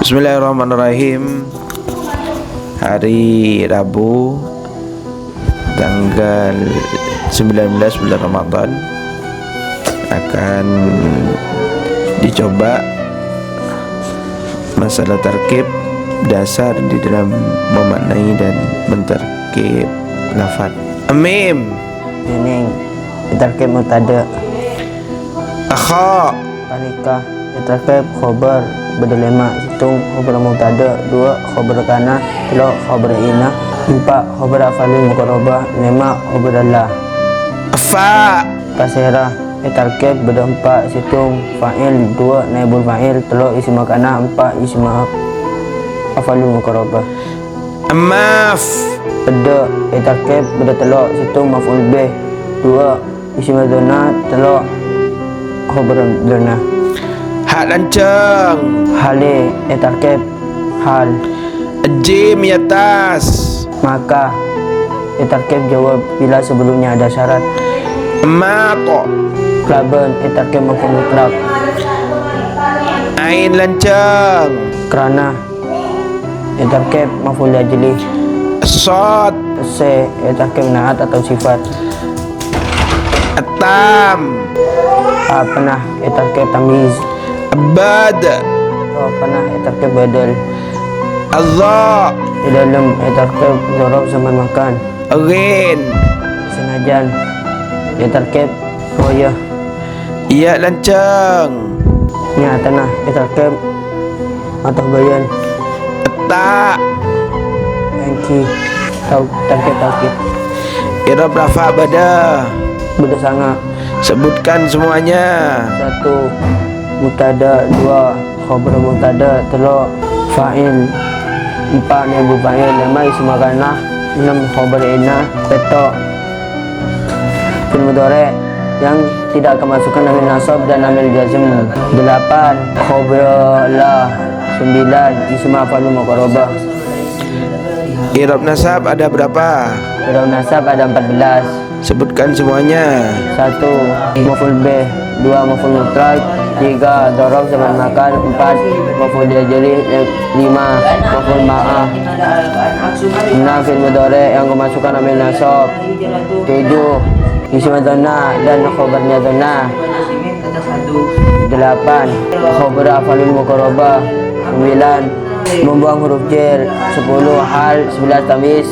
Bismillahirrahmanirrahim. Hari Rabu tanggal 19 bulan Ramadan akan dicoba masalah tarkib dasar di dalam memaknai dan mentarkib lafaz. Amim. Ini tarkib mutada. Akha. Panikah. Tarkib khobar badal lima. Hitung khobar mutada. 2 khobar kana. 3 khobar ina. 4 khobar afalil muqarrabah. 5 khobar Allah. Fa. Kasirah. Tarkib badal 4. Hitung fa'il. 2 naibul fa'il. 3 isim kana. 4 isim afalil muqarrabah. Amaf. Pada tarkib badal 3. Hitung maf'ul bih. 2 isim dzana. 3 khobar dzana. Hak lancang. Hali tarkib hal. Jim di atas. Maka tarkib jawab bila sebelumnya ada syarat. Mato. Kelaban tarkib maf'ul mutlaq. Ain lancang. Kerana tarkib maf'ul ajli. Sod. Se tarkib naat atau sifat. Atam. Pernah tarkib tamyiz. Abad. Pernah tarkib badal. Adha. Di dalam tarkib dzaraf zaman makan. Rin. Senajan tarkib royah. Iya lancang. Tanah tarkib atau bayan. Tak. Engki atau tarkib tarkib. Irab rafa bada. Beda sangat. Sebutkan semuanya. 1 mutada. 2 khobar mutada. 3 fa'il. 4 naibul fa'il. 5 isim kana. 6 khobar ina. 7 fi'il mudhari yang tidak kemasukan amil nasab dan amil jazm. 8 khobar la. 9 isim af'alul muqarrabah. Irab nasab ada berapa? Irab nasab ada 14. Sebutkan semuanya. 1 maf'ul bih. 2 maf'ul mutlaq. 3 dzaraf zaman makan. 4 maf'ul ajli. 5 maf'ul ma'ah. 6 fi'il mudhari yang kemasukan amil nasab. 7 isim dzanna dan khabarnya dzanna. 8 khabar afalul muqarrabah. 9 membuang huruf jar. 10 hal. 11 tamis.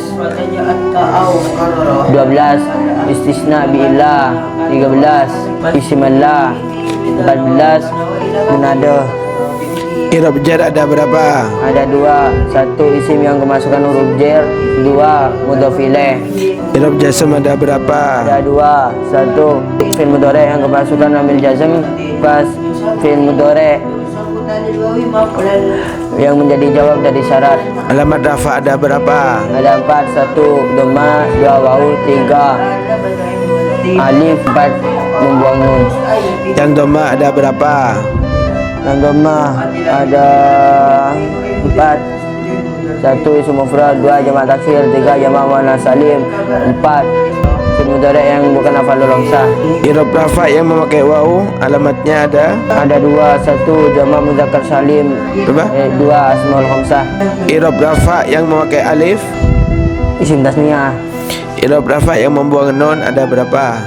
12 istisna biillah. 13 isim Allah. 14 munada. Irab jar ada berapa? Ada 2. 1 isim yang kemasukan huruf jar. 2 mudhaf ilaih. Irab jasam ada berapa? Ada 2. 1 fi'il mudhari yang kemasukan amil jazm pas fi'il mudhari yang menjadi jawab dari syarat. Alamat rafa ada berapa? Ada 4. 1 dhamma. 2 wawu. 3 alif. 4 membuang nun. Yang doma ada berapa? Yang dhamma ada 4. 1 isim mufrad. 2 jamak taksir. 3 jamak muannas salim. 4 fi'il mudhari yang bukan afalul khamsah. Irab rafa yang memakai wawu alamatnya ada Ada 2. 1 jamak mudzakkar salim. berapa? 2 asmaul khamsah. Irab rafa yang memakai alif. Isim tasniyah. Irab rafa yang membuang nun ada berapa?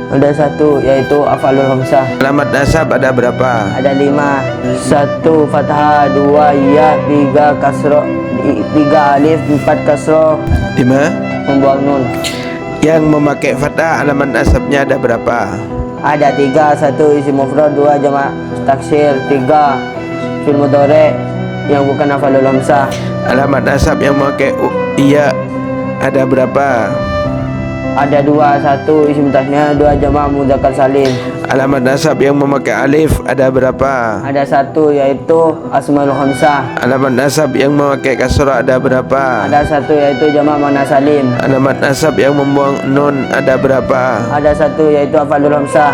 Ada 1 yaitu afalul khamsah. Alamat nasab ada berapa? Ada 5. 1 fathah. 2 ya. 3 kasroh. 3 alif. 4 kasroh 5. membuang nun. Yang memakai fathah alamat nasabnya ada berapa? Ada 3. 1 isim mufrad. 2 jamak taksir. 3 fi'il mudhari yang bukan afalul khamsah. Alamat nasab yang memakai iya ada berapa? Ada 2. 1 isim tasniyah. 2 jamak mudzakkar salim. Alamat nasab yang memakai alif ada berapa? Ada 1 yaitu asmaul khamsah. Alamat nasab yang memakai kasrah ada berapa? Ada 1 yaitu jamak muannas salim. Alamat nasab yang membuang nun ada berapa? Ada 1 yaitu afalul khamsah.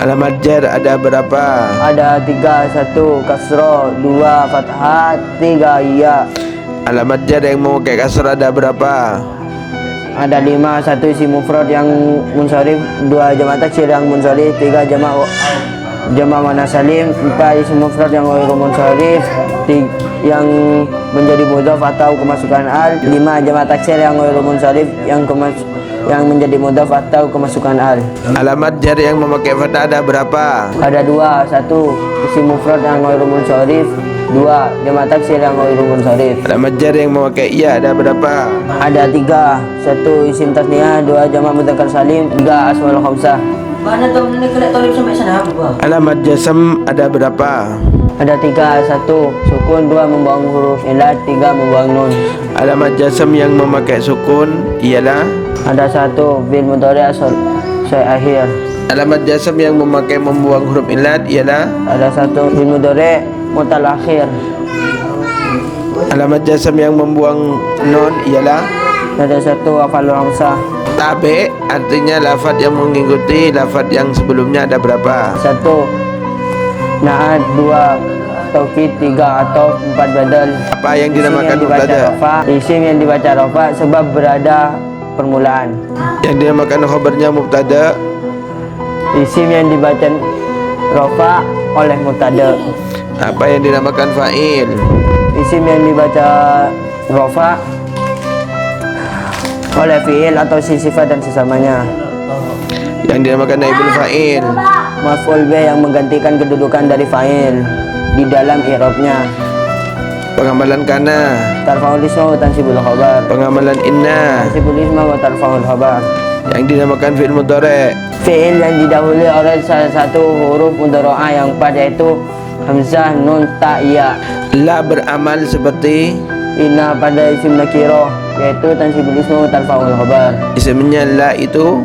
Alamat jar ada berapa? Ada 3. 1 kasroh. 2 fathah. 3 ya. Alamat jar yang memakai kasrah ada berapa? Ada 5. 1 isim mufrad yang munsharif. 2 jamak taksir yang munsharif. 3 jamak jamak muannas salim. 4 isim mufrad yang ghairu munsharif yang menjadi mudhaf atau kemasukan al. 5 jamak taksir yang ghairu munsharif yang menjadi mudhaf atau kemasukan al. Alamat jar yang memakai fathah ada berapa? Ada 2. 1 isim mufrad yang ghairu munsharif. 2 jamak taksir yang ghairu munsharif. Alamat jar yang memakai iya ada berapa? Ada 3. 1 isim tasniyah. 2 jamak mudzakkar salim. 3 asmaul khamsah. Mana tahu ni kena tolong sampai sana apa? Alamat jasam ada berapa? Ada 3. 1 sukun. 2 membuang huruf ilat. 3 membuang nun. Alamat jasam yang memakai sukun ialah Ada 1 bil mudhari' asal akhir. alamat jasam yang memakai membuang huruf ilat ialah Ada 1 bil mudhari' mutal akhir. alamat jasam yang membuang nun ialah Ada 1 afalul hamsah. tabe, artinya lafaz yang mengikuti lafaz yang sebelumnya ada berapa? 1 naat. 2 taukid. 3 atau 4 badal. Apa yang Isim dinamakan yang dibaca mubtada? rafa. Isim yang dibaca rafa sebab berada permulaan. Yang dinamakan khabarnya mubtada. Isim yang dibaca rafa oleh mubtada. Apa yang dinamakan fa'il? Isim yang dibaca rafa oleh fi'il atau sifat dan sesamanya. Yang dinamakan naibul fa'il. Maf'ul bih yang menggantikan kedudukan dari fa'il di dalam i'rabnya. Pengamalan kana, Tarfa'ul isma wa tansibul khabar. pengamalan inna. Tansibul isma wa tarfa'ul khabar. Yang dinamakan fi'il mudhari'. Fi'il yang didahului oleh salah satu huruf mudhara'ah yang pada itu hamzah, nun, ta, ya. La beramal seperti Inna pada isim nakirah yaitu tansibul isma wa tarfa'ul khabar. isimnya la itu.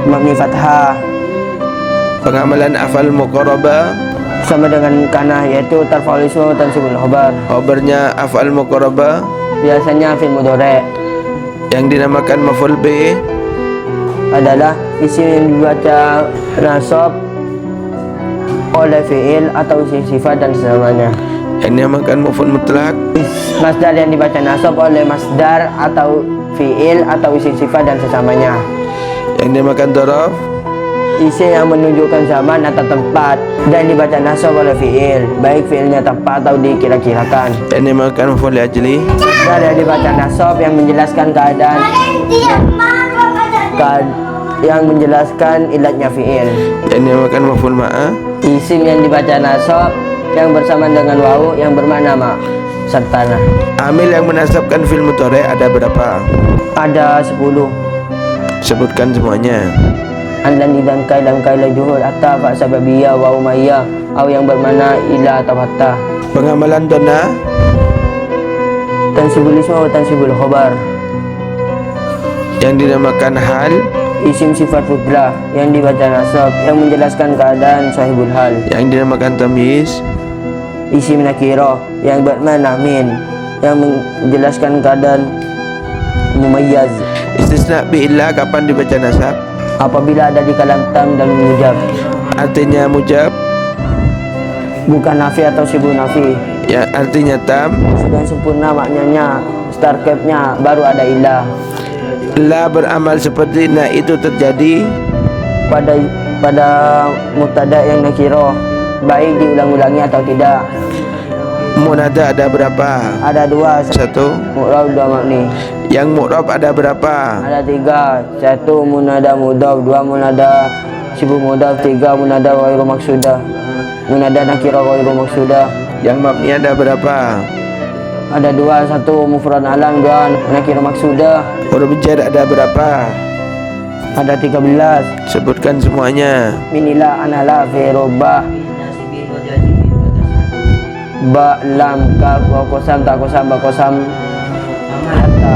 Mabni fathah. Pengamalan afal muqarrabah, Sama dengan kana yaitu tarfa'ul isma wa tansibul khabar. khabarnya afal muqarrabah. Biasanya fi'il mudhari' Yang dinamakan maf'ul bih adalah isim yang dibaca nasab oleh fi'il atau isim sifat dan sesamanya. yang dinamakan maf'ul mutlak. Masdar yang dibaca nasab oleh masdar atau fi'il atau isim sifat dan sesamanya. Yang dinamakan dhorof. Isim yang menunjukkan zaman atau tempat dan dibaca nasab oleh fi'il, baik fi'ilnya tepat atau dikira-kirakan. Yang dinamakan maf'ul ajli. Masdar yang dibaca nasab yang menjelaskan yang menjelaskan ilatnya fi'il. Yang dinamakan maf'ul ma'ah. Isim yang dibaca nasab yang bersamaan dengan wawu yang bermakna ma serta na. Amil yang menasabkan fi'il mudhari' ada berapa? Ada 10. Sebutkan semuanya. Andan idan kailam kaila juhur atta fa sababiyya wa umayyah atau yang bermakna ila atau hatta. Pengamalan dona. Tansibul isma wa tansibul khabar. Yang dinamakan hal. Isim sifat fudlah yang dibaca nasab yang menjelaskan keadaan sahibul hal. Yang dinamakan tamyiz. Isim nakirah yang bermakna min yang menjelaskan keadaan mumayyaz. Istisna bi'illah kapan dibaca nasab? Apabila ada di kalam tam dan mujab, Artinya mujab. bukan nafi atau sibuk nafi. Yang artinya tam. Sudah sempurna maknanya, start cap-nya baru ada ilah. La beramal seperti na itu terjadi Pada mubtada yang nakirah, baik diulang-ulangi atau tidak. munada ada berapa? Ada 2, Satu. mu'rab 2 mabni. Yang mu'rab ada berapa? Ada 3, 1 munada mudhaf, 2 munada sibuk mudhaf, 3 munada ghairu maksudah. Munada nakirah ghairu maksudah. Yang mabni ada berapa? Ada 2, 1 mufrad alam, 2 nakirah maksudah. Huruf jar ada berapa? Ada 13. Sebutkan semuanya. Minilah anala fi robah ba lam kaf wa qasam ta qasam ba qasam hatta.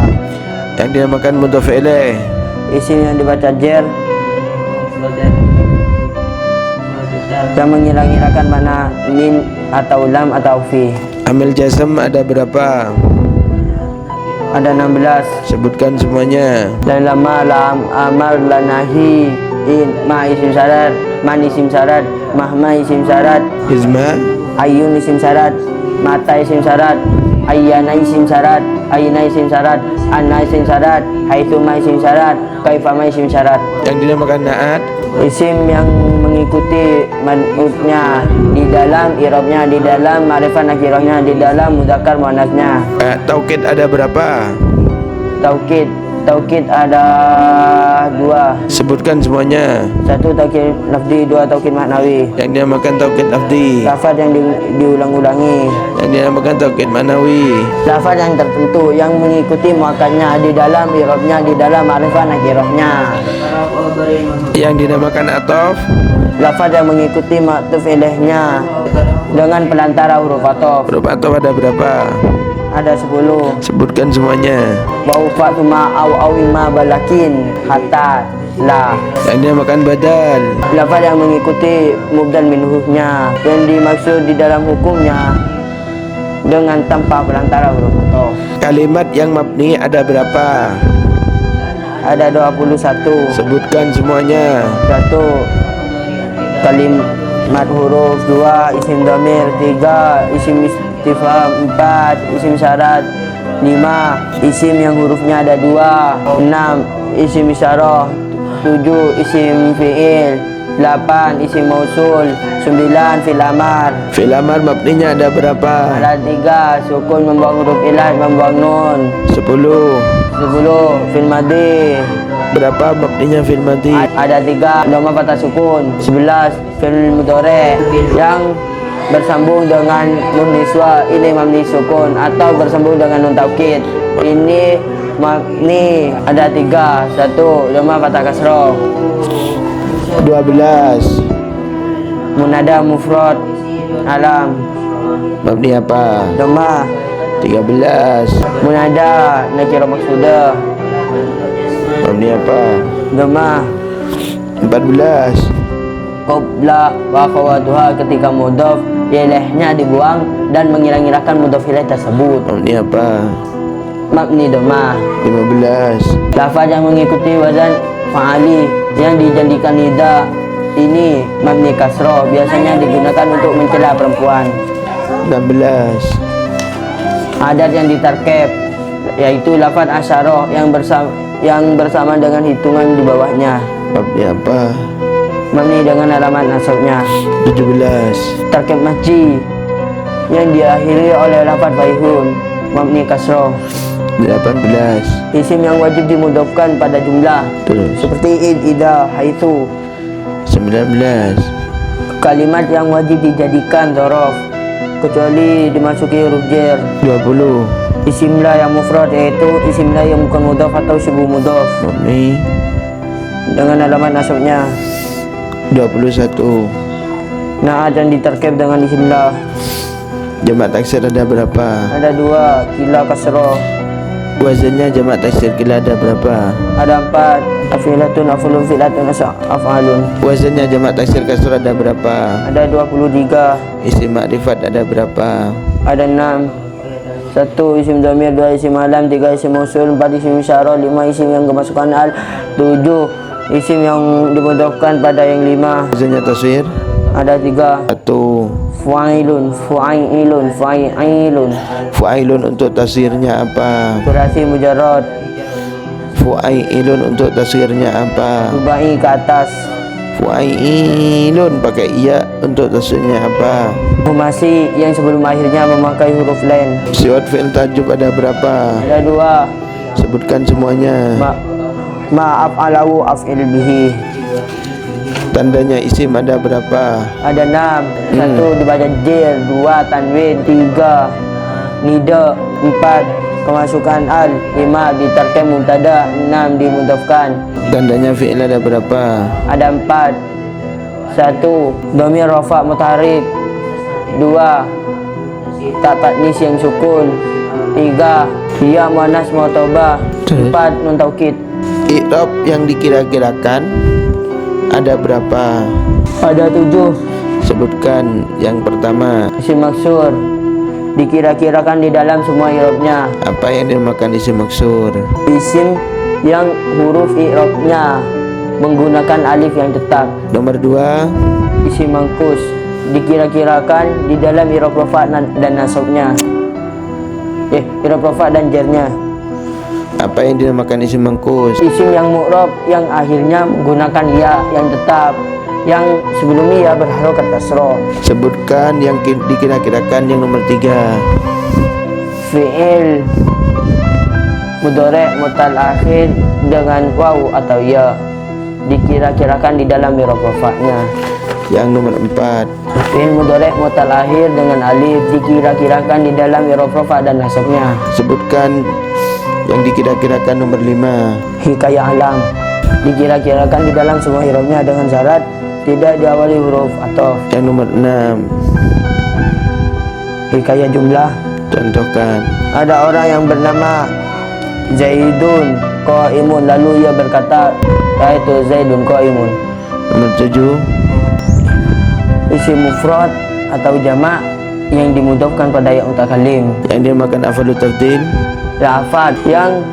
Yang dinamakan mudhaf ilaih. Isim yang dibaca jer yang mengira-ngirakan mana min atau lam atau fi. Amil jasam ada berapa? Ada 16. Sebutkan semuanya. Dan lama lam amar lanahi in ma isim syarat man isim syarat mahma isim syarat Hizma. ayun isim syarat mata isim syarat ayyana isim syarat ayna isim syarat anna isim syarat haitsuma isim syarat kaifama isim syarat. Yang dinamakan naat. Isim yang mengikuti man'utnya di dalam i'rabnya, di dalam ma'rifat nakirahnya, di dalam mudzakkar muannasnya. Taukid ada berapa? Taukid ada 2. Sebutkan semuanya. 1 taukid lafzi, 2 taukid maknawi. Yang dinamakan taukid lafzi, Lafaz yang diulang-ulangi. yang dinamakan taukid manawi. Lafaz yang tertentu yang mengikuti muakkadnya di dalam i'rabnya, di dalam ma'rifat nakirahnya. Yang dinamakan atof. Lafaz yang mengikuti ma'tuf ilaihnya dengan pelantara huruf atof. Huruf atof ada berapa? Ada 10. Sebutkan semuanya. Wa fatuma au ima balakin hatta la. Yang dinamakan badal. Lafaz yang mengikuti mubdal minhunya yang dimaksud di dalam hukumnya dengan tanpa pelantara huruf atof. Kalimat yang mabni ada berapa? Ada 21. Sebutkan semuanya. 1 kalimat huruf, 2 isim dhamir, 3 isim istifham, 4 isim syarat, 5 isim yang hurufnya ada 2, 6 isim isyarah, 7 isim fi'il, 8 isim mausul, 9 fil amar. Fi'il amar mabninya ada berapa? Ada 3 sukun membuang huruf ilah, membuang nun. 10. 10 fil madi. Berapa mabninya fi'il madi? Ada 3 dhamma fathah sukun. 11 fi'il mudhari yang bersambung dengan nun niswa, ini mabni sukun, atau bersambung dengan nun taukid, ini mabni. Ada 3. 1 dhamma fathah kasroh. 12. Munada mufrad alam Mabni apa? dhamma. 13. Munada nakirah maksudah Mabni apa? dhamma. 14. Qabla wa akhawatuha, ketika mudhaf ilaihnya dibuang dan mengira-ngirakan mudhaf ilaih tersebut, Mabni apa? mabni dhamma. 15. Lafaz yang mengikuti wazan fa'ali yang dijadikan nida, ini mabni kasroh, biasanya digunakan untuk mencela perempuan. 16. Adat yang ditarkeb, yaitu lafaz asyarah yang bersama dengan hitungan di bawahnya, Mabni apa? mabni dengan alamat nasabnya. 17. Tarkeb masji yang diakhiri oleh lafaz faihun, mabni kasroh. 18. Isim yang wajib dimudhafkan pada jumlah, Terus. seperti id, ida, haitsu. 19. Kalimat yang wajib dijadikan dzaraf kecuali dimasuki huruf jar. 20. Isim la yang mufrad, yaitu isim la yang bukan mudhaf atau syibu mudhaf Mabni. dengan alamat nasabnya. 21. Na'at yang ditarkib dengan isim la. Jamak taksir ada berapa? Ada 2, kila kasroh. Wazannya jamak taksir kila ada berapa? Ada 4, afilatun, afulun, filatun, af'alun. Wazannya jamak taksir kasr ada berapa? Ada 23. Isim makrifat ada berapa? Ada 6. 1 isim dhamir, 2 isim alam, 3 isim mausul, 4 isim isyarah, 5 isim yang kemasukan al, 7 isim yang dimudhafkan pada yang 5. Wazannya taswir Ada 3. 1. Fu'ailun, fu'ailun, fu'ailun. Fu'ailun untuk taswirnya apa? Surasi mujarrad. Fu'ailun untuk taswirnya apa? Rubai ke atas. Fu'ailun pakai iya untuk taswirnya apa? Humasi yang sebelum akhirnya memakai huruf lain. Sifat fi'il tajub ada berapa? Ada 2. Sebutkan semuanya. Ma'af'alahu af'il bihi. Tandanya isim ada berapa? Ada 6. 1 dibaca jer, 2 tanwin, 3 nida, 4 kemasukan al, 5 ditarkib mubtada, 6 dimudhafkan. Tandanya fi'il ada berapa? Ada 4. 1 dhamir rafa mutaharrik, 2 tak taknis yang sukun, 3 dia muannas mu'tabah, 4 nun taukid. I'rab yang dikira-kirakan ada berapa? Ada 7. Sebutkan yang pertama. Isim maksur dikira-kirakan di dalam semua i'rabnya. Apa yang dinamakan isim maksur? Isim yang huruf i'rabnya menggunakan alif yang tetap. Nomor 2. Isim mangkus dikira-kirakan di dalam i'rab rafa dan nasabnya. I'rab rafa dan jarnya. Apa yang dinamakan isim mangkus? Isim yang mu'rab yang akhirnya menggunakan ya yang tetap. yang sebelumnya berharokat kasroh. Sebutkan yang dikira-kirakan yang nomor 3. Fi'il mudhari' mutal akhir dengan waw atau ya dikira-kirakan di dalam irob rafa'nya. Yang nomor 4. Fi'il mudhari' mutal akhir dengan alif dikira-kirakan di dalam irob rafa' dan nasabnya. Sebutkan yang dikira-kirakan nomor 5. Hikayah alam dikira-kirakan di dalam semua irobnya dengan syarat tidak diawali huruf atau. Yang nomor 6. Hikayah jumlah, Contohkan. ada orang yang bernama Zaidun Qaimun, lalu ia berkata yaitu Zaidun Qaimun. Nomor 7. Isim mufrad atau jamak yang dimudofkan pada ya mutakalim. Yang dinamakan afalu tafdil. Lafaz yang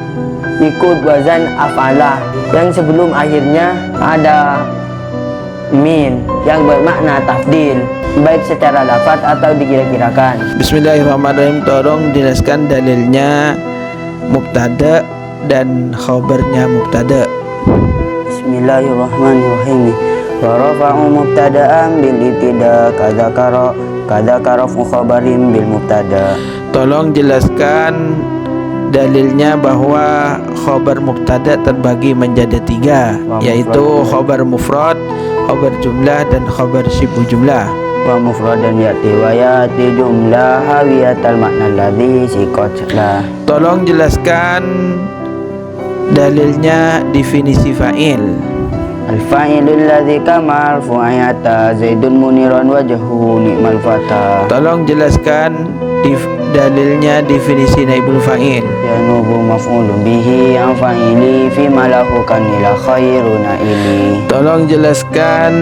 ikut wazan af'alah yang sebelum akhirnya ada min yang bermakna tafdil, baik secara lafaz atau dikira-kirakan. Bismillahirrahmanirrahim. Tolong jelaskan dalilnya mubtada dan khabarnya mubtada. Bismillahirrahmanirrahim. Wa rafa'u mubtada'an bil ibtida kadzakara fu khabarin bil mubtada. Tolong jelaskan dalilnya bahwa khabar mubtada terbagi menjadi 3, yaitu khabar mufrad, khabar jumlah, dan khabar syibu jumlah. Wa mufradan yati wa yati jumlah hawiyatal makna alladhi siqatlah. Tolong jelaskan dalilnya definisi fa'il. Al-fa'ilul ladzi kamal fu'ayata Zaidun muniran wajhu ni'mal fata. Tolong jelaskan dalilnya definisi naibul fa'il. Yanubu maf'ulun bihi an fa'ili fi malahu kanila khairuna ili. Tolong jelaskan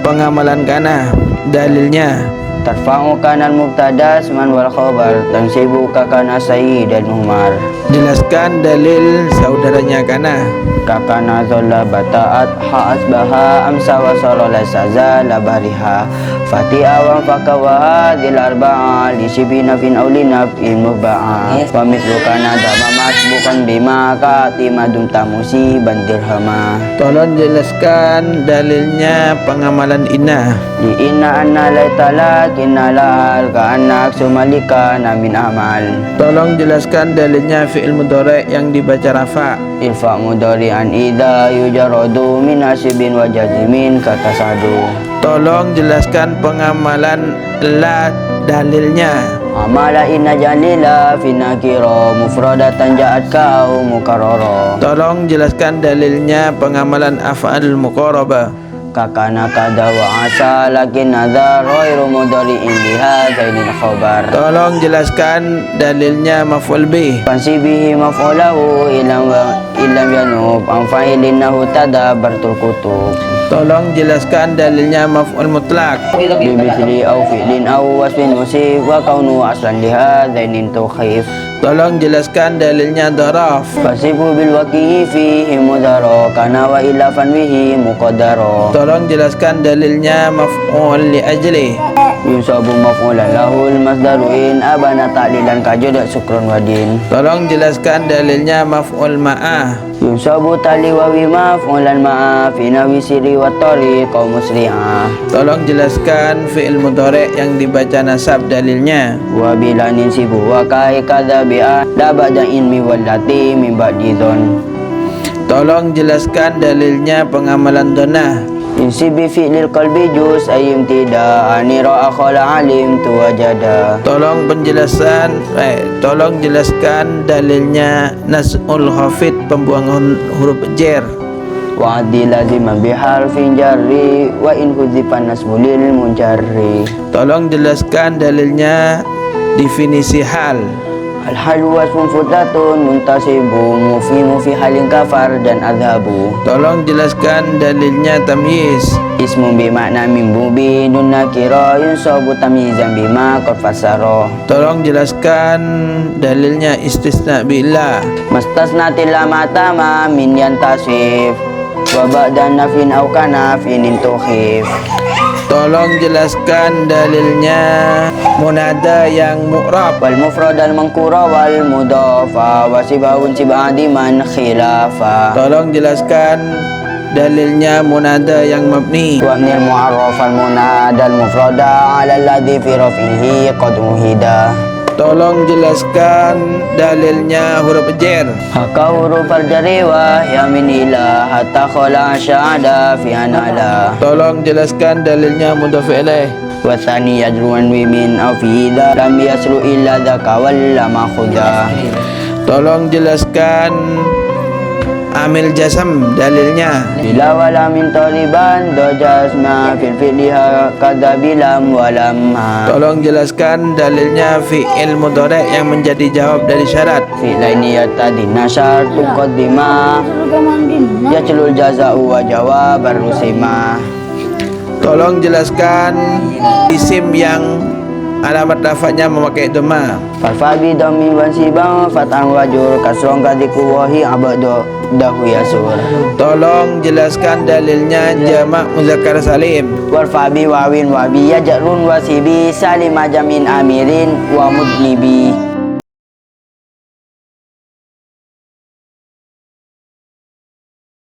pengamalan kana. Dalilnya Tarfa'u kanal mubtada asman wal khabar tansibu kakana sayyid dan umar. jelaskan dalil saudaranya kana. Kakana zola bata'at ha'asbaha amsa wa sorola saza labariha fati awam fakawaha dil arba'a lisibina fin aulina fin muba'a wa mislu kana damamas bukan bima ka'ati madum tamusi bandirhama. Tolong jelaskan dalilnya pengamalan inna. Li inna anna laitala kinna la'al ka'annak sumalika namin amal. Tolong jelaskan dalilnya fi'il mudhari' yang dibaca rafa. Ilfa mudhari'an idza yujarradu min nasibin wa jazimin kata sadu. Tolong jelaskan pengamalan la dalilnya. Amala inna jalila fi nakira mufradatan ja'at kau mukarrara. Tolong jelaskan dalilnya pengamalan af'al muqarabah. Kakana kada wa asa lakin nadhar ghairu mudhari'in liha zainin khabar. Tolong jelaskan dalilnya maf'ul bih. Fansibihi maf'ulahu ilam yanub an fa'ilinahu tadabbartul kutub. Tolong jelaskan dalilnya maf'ul mutlak. Bimithli au fi'lin au wasfin musib wa kaunu aslan liha zainin tukhif. Tolong jelaskan dalilnya dharaf. Fasibu bil waqi'i fihi mudhara kana wa illa fanwihi muqaddara. Tolong jelaskan dalilnya maf'ul li ajli. Yusabu maf'ulan lahul masdaru in abana ta'lilan kajud syukran wadin. Tolong jelaskan dalilnya maf'ul ma'ah. Yusabu tali wa wi maf'ulan ma'a fi nawi siri wa tariq qaum musri'ah. Tolong jelaskan fi'il mudhari' yang dibaca nasab dalilnya. Wa bilanin sibu wa kai kadzabi'a la ba'da ilmi wallati min ba'di dhon. Tolong jelaskan dalilnya pengamalan donah. Insibi fi'lil qalbi juz ayyim tidak anira akhala alim tu wajada. Tolong jelaskan dalilnya nas'ul khafid, pembuangan huruf jer. Wa addi laziman biharfin jarri wa in huzifan nasbulil munjarri. Tolong jelaskan dalilnya definisi hal. Al-halu wasfun futatun muntasibu mufi halin kafar dan adhabu. Tolong jelaskan dalilnya tamyiz. Ismun bimakna min mubinun nakira yunsabu tamyizan bima qad fasara. Tolong jelaskan dalilnya istisna billah. Mastasnatil lamatama min yantasif wa ba'da nafin aw kanafin intukhif. Tolong jelaskan dalilnya munada yang mu'rab. Wal mufrad al mangkura wal mudafa wa sibahun sibadi man khilafa. Tolong jelaskan dalilnya munada yang mabni. وابن المعرف المنادى المفرد على الذي في رفعه قد مهدا. Tolong jelaskan dalilnya huruf jar. Haka huruf al-jari wa yamin ila hatta khala syahada fi anala. Tolong jelaskan dalilnya mudhaf ilaih. Wa thani yajruan wi min aw fi idza lam yaslu illa dzaka wal lama khuda. Tolong jelaskan amil jasam dalilnya. Bila wala min taliban dojasma fil fi'liha kadza bilam walam ha. Tolong jelaskan dalilnya fi'il mudhari' yang menjadi jawab dari syarat. Fi'laini yatadina syartu qaddima yajlul jaza'u wa jawab ar-rusima. Tolong jelaskan isim yang alamat rafa'nya memakai dhamma. Farfabi dhammi wansibang fatan wajur kasrong kadiku wahi abadu dahu yasur. Tolong jelaskan dalilnya jamak muzakkar salim. Warfabi wawin wabi yajarun wasibi salima jamin amirin wa mudnibi.